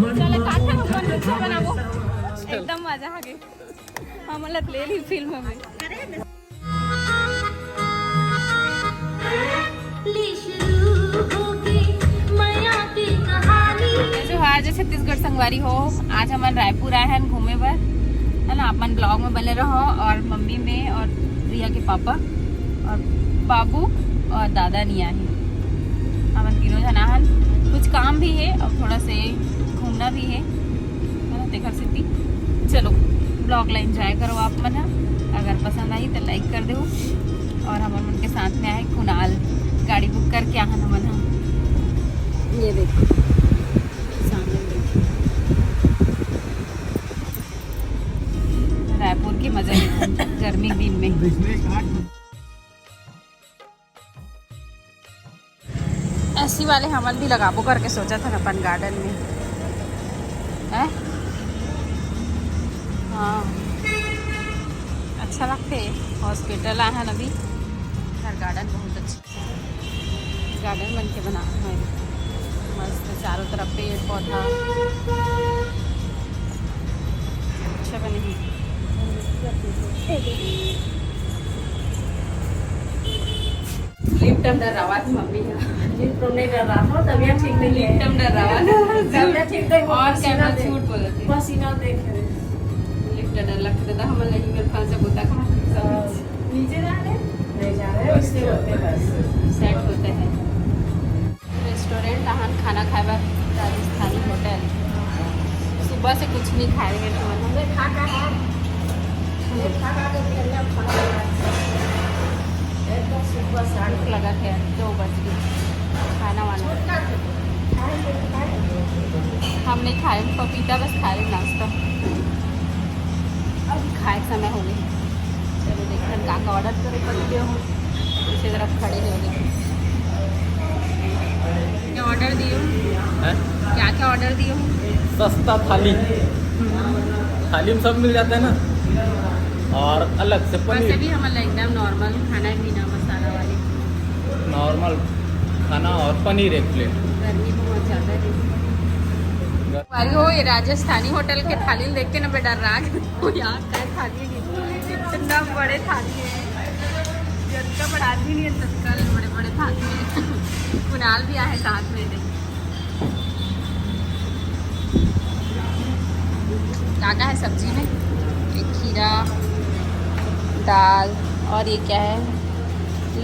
चले काठा हमको नीचे बनाबो एकदम मजा आ गई हमला ले ली फिल्म में जो आज छत्तीसगढ़ संगवारी हो आज हमारे रायपुर आए हैं घूमे पर है ना अपन ब्लॉग में बने रहो और मम्मी में और रिया के पापा और बाबू और दादा नहीं आए अपन तीनों जना हन कुछ काम भी है और थोड़ा से घूमना भी है ना देखा सिद्धि चलो ब्लॉग ला एंजॉय करो आप मन अगर पसंद आई तो लाइक कर दो और हम उनके साथ में आए कुणाल गाड़ी बुक करके आना मन ये देखो सामने देखो रायपुर के मजे गर्मी दिन में ऐसी वाले हमन भी लगाबो करके सोचा था अपन गार्डन में है हाँ अच्छा लगते हॉस्पिटल आया अभी हर गार्डन बहुत अच्छा गार्डन बन के बना है मस्त चारों तरफ पेड़ पौधा अच्छा बने लिप्टम डर रहा थी मम्मी लिप्टम नहीं डर रहा था तबीयत ठीक नहीं है लिप्टम डर रहा था तबीयत ठीक नहीं और कैमरा झूठ बोल रहे थे पसीना देख रहे लिफ्ट डर लगता था हम लगी कर फंस होता कहाँ नीचे जा रहे नहीं जा रहे उससे होते बस सेट होते हैं रेस्टोरेंट आहान खाना खाए राजस्थानी होटल सुबह से कुछ नहीं खाए गए तो हमने खा के एकदम सुबह भूख लगा थे 2 बज गए खाना वाना हम नहीं खाए पपीता बस खाए नाश्ता अब खाए समय हो गई चलो देखते हैं का ऑर्डर करे पड़ते हो दूसरी तरफ खड़े हो गए क्या ऑर्डर दियो क्या क्या ऑर्डर दियो सस्ता थाली थाली में सब मिल जाता है ना और अलग से वैसे पनीर भी हमारा एकदम नॉर्मल खाना पीना मसाला वाले नॉर्मल खाना और पनीर 1 प्लेट गर्मी बहुत ज़्यादा है अरे हो ये राजस्थानी होटल के थाली देख के ना बेटा राग यार क्या थाली नहीं इतना बड़े थाली है जिनका बड़ा भी नहीं है तत्काल बड़े बड़े थाली है कुणाल भी आए साथ में देख क्या है सब्जी में एक खीरा दाल और ये क्या है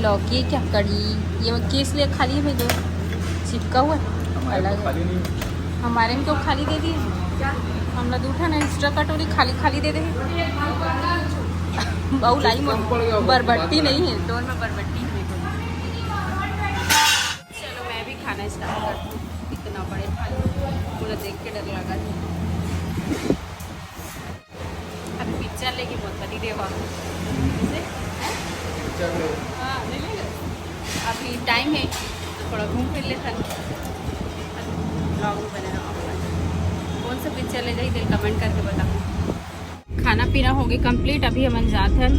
लौकी क्या कड़ी ये किस लिए खाली है दो चिपका हुआ अलग है हमारे में क्यों खाली दे दिए क्या हम लोग उठा ना एक्स्ट्रा कटोरी खाली खाली दे दे बहु लाई बरबट्टी नहीं है तो में बरबट्टी है चलो मैं भी खाना स्टार्ट करती हूँ इतना बड़े थाली पूरा देख के डर लगा अब पिक्चर लेके बहुत बड़ी देवा हाँ ले ले अभी टाइम है तो थोड़ा घूम फिर लेते हैं ब्लॉग में बने रहो कौन सा पिक्चर ले जाए दिल कमेंट करके बताओ खाना पीना हो गया कंप्लीट अभी हम जाते हैं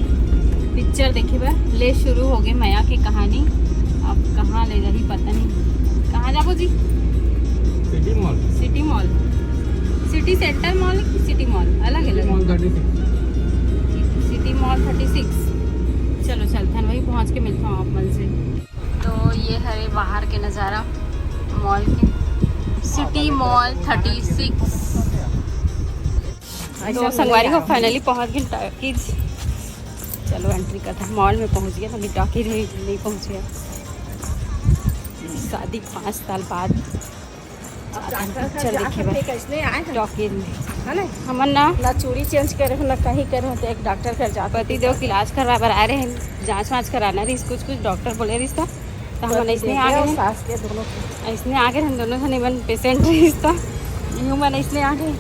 पिक्चर देखिए बा ले शुरू हो गए माया की कहानी अब कहाँ ले जाही पता नहीं कहाँ जाबो जी city mall city centre mall की सिटी मॉल अलग अलग सिटी मॉल 36 चलो चलते हैं वही पहुँच के मिलता हूँ आप मन से तो ये है बाहर के नज़ारा मॉल के सिटी मॉल 36 तो संगवारी को फाइनली पहुँच गई टॉकीज चलो एंट्री करता मॉल में पहुँच गया अभी टॉकीज नहीं पहुँच गया शादी 5 साल बाद पिक्चर देखे टॉकीज में है ना हमन ना चूड़ी चेंज करे ना कहीं करे तो एक डॉक्टर कर जा पति देव इलाज करवा बर आ रहे हैं जांच वाँच कराना रही कुछ डॉक्टर बोले रही था तो हम ऐसे आ गए ऐसे आ गए हम दोनों जन इवन पेशेंट रही था ह्यूमन ऐसे आ गए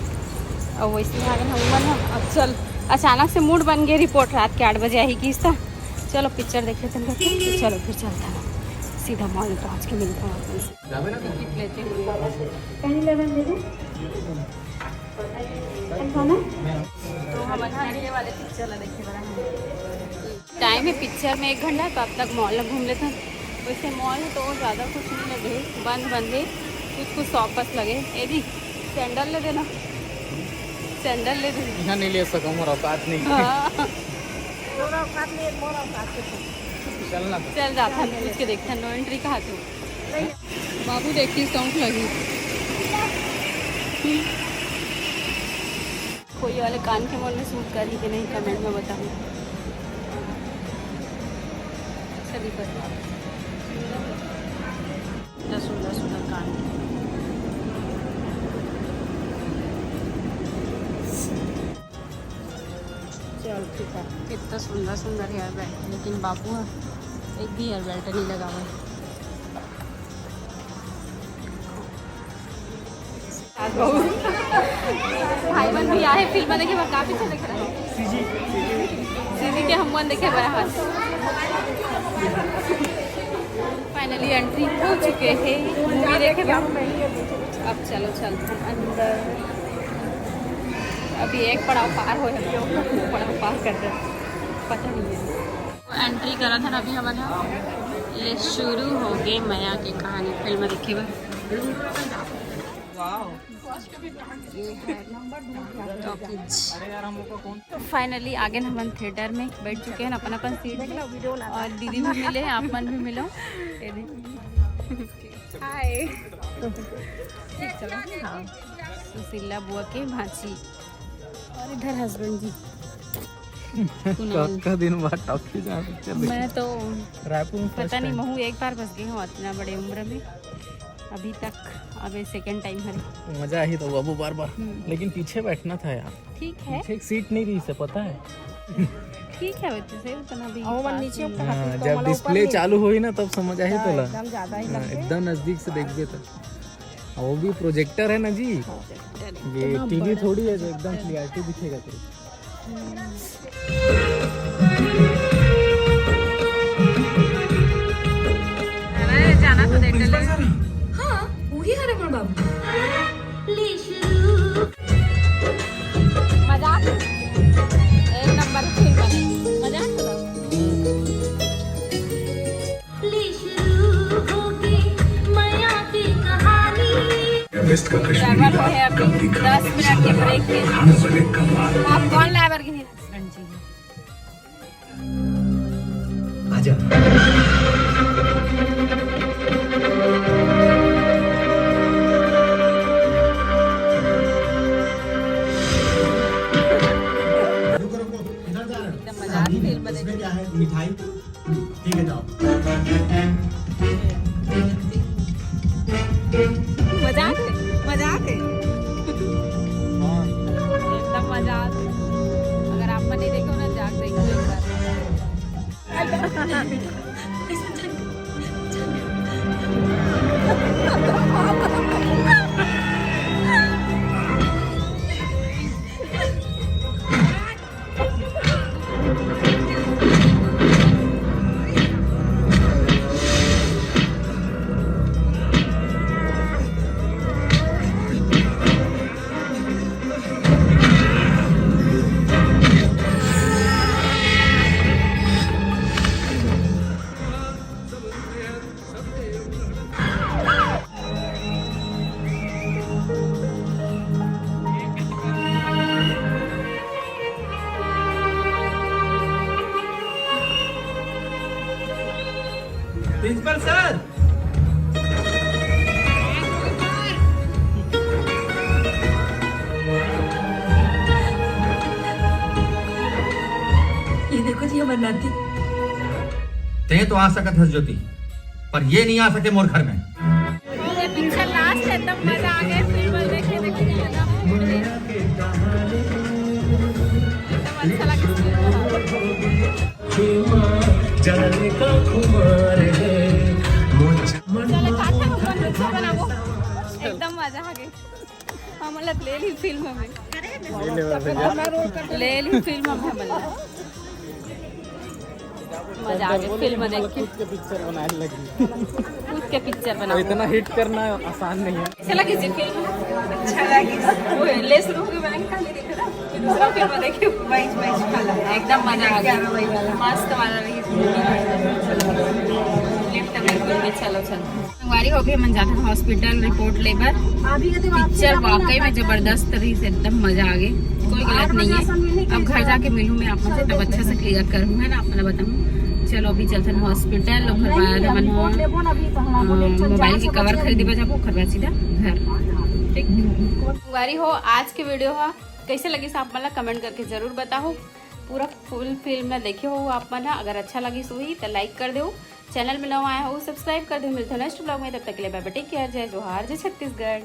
और वैसे आ गए ह्यूमन अब चल अचानक से मूड बन गया रिपोर्ट रात के 8 बजे आई की था चलो पिक्चर देखे थे तो चलो फिर चलता है सीधा मॉल में पहुँच के मिलता हूँ टिकट लेते तो हम घंटे वाले पिक्चर देखे बड़ा टाइम है पिक्चर में 1 घंटा तो अब तक मॉल में घूम लेते हैं वैसे मॉल तो ज़्यादा कुछ नहीं लगे बंद है कुछ शॉप बस लगे ये भी सैंडल ले देना, सैंडल ले देना। यहाँ नहीं ले सका, मोर औकात नहीं। हाँ चलना तो। चल जाता है, उसके देखते हैं। नो एंट्री कहा तू बाबू, देखती सौंफ लगी। कोई वाले कान के मोल में सूट कर ही कि नहीं, कमेंट में बताऊँ। सभी पर सुंदर सुंदर कान। चल ठीक है। कितना सुंदर सुंदर हेयर बेल्ट, लेकिन बाबू एक भी हेयर बेल्ट नहीं लगा हुआ है। भाई बहन भी आए फिल्म देखे, काफी अच्छा दिख रहा है। सीजी के हम वन देखे बड़ा हाथ। फाइनली एंट्री हो चुके हैं, मूवी देखे। अब चलो चलते हैं अंदर। अभी एक पड़ाव पार हो, पड़ाव पार कर रहे, पता नहीं है। एंट्री करा था ना अभी हमारा। ये शुरू हो गई माया की कहानी। फिल्म देखी बा। तो फाइनली आगे हम थिएटर में बैठ चुके हैं, अपन अपन सीट में। और दीदी भी मिले, आप मन भी मिलो। हाय। हाँ, सुशीला बुआ के भांची और इधर हस्बैंड जी। का दिन बाद टॉकी जा चल। मैं तो रायपुर में पता नहीं, महू एक बार बस गई हूँ इतना बड़े उम्र में अभी तक। अब सेकंड टाइम है। मजा आई तो बाबू बार बार, लेकिन पीछे बैठना था यार। ठीक है, पीछे एक सीट नहीं रही से पता है। ठीक है वैसे उतना भी। नीचे हाँ, जब डिस्प्ले चालू हुई ना तब समझ आई तो एकदम ज्यादा ही एकदम नजदीक से देख गए तो। वो भी प्रोजेक्टर है ना जी, ये टीवी थोड़ी है जो एकदम क्लियरिटी दिखेगा तेरे। जाना तो थिएटर में। हाँ वही हरे मोर बाबू। मजाक एक नंबर फिल्म है। मजाक है। अभी 10 मिनट के ब्रेक के आप कौन लाइवर की आजा। फिल्म क्या है मिठाई? ठीक है जाओ। मजाक है, मजाक है। एकदम मजाक। अगर आप नहीं देखो ना, जाग देखो एक बार। प्रिंसिपल सर, ये देखो जी हमारी नाती। ते तो आ सकत हस ज्योति, पर ये नहीं आ सके मोर घर में। ये पिक्चर लास्ट है, तब मजा आ गया। फिल्म देखे देखे मजा अच्छा लगा। चले काटा ऊपर पिक्चर बनाओ, एकदम मजा आ गई। हम मतलब ले ली फिल्म में, ले ली फिल्म में मतलब मजा आ गई। फिल्म देख के खुद के पिक्चर बनाने लगी। खुद के पिक्चर बनाओ। इतना हिट करना आसान नहीं है। अच्छा लगी जी फिल्म? अच्छा लगी। वो ले शुरू हो गई, मैंने खाली देखा ना, फिर दूसरा फिल्म देखी वाइज खाला, एकदम मजा आ गया। मस्त वाला रही लिफ्ट में। चलो चलो बारी हो गई मन जाता है हॉस्पिटल रिपोर्ट लेबर। पिक्चर वाकई में जबरदस्त रही से एकदम मजा आ गई, कोई गलत नहीं है। अब घर जाके मिलूँ मैं आपसे तब अच्छा से क्लियर करूँ है ना, अपना बताऊँ। चलो अभी चलते हैं हॉस्पिटल और घर बाद मन मोबाइल की कवर खरीदी बजा वो घर बाद सीधा घर। ठीक बारी हो आज के वीडियो है कैसे लगी आप मतलब कमेंट करके जरूर बताओ। पूरा फुल फिल्म में देखे हो आप मन, अगर अच्छा लगी सो ही तो लाइक कर दो, चैनल में नवा आया हो सब्सक्राइब कर दो। मिलते हैं नेक्स्ट ब्लॉग में, तब तक के लिए बाय बाय, टेक केयर, जय जोहार, जय छत्तीसगढ़।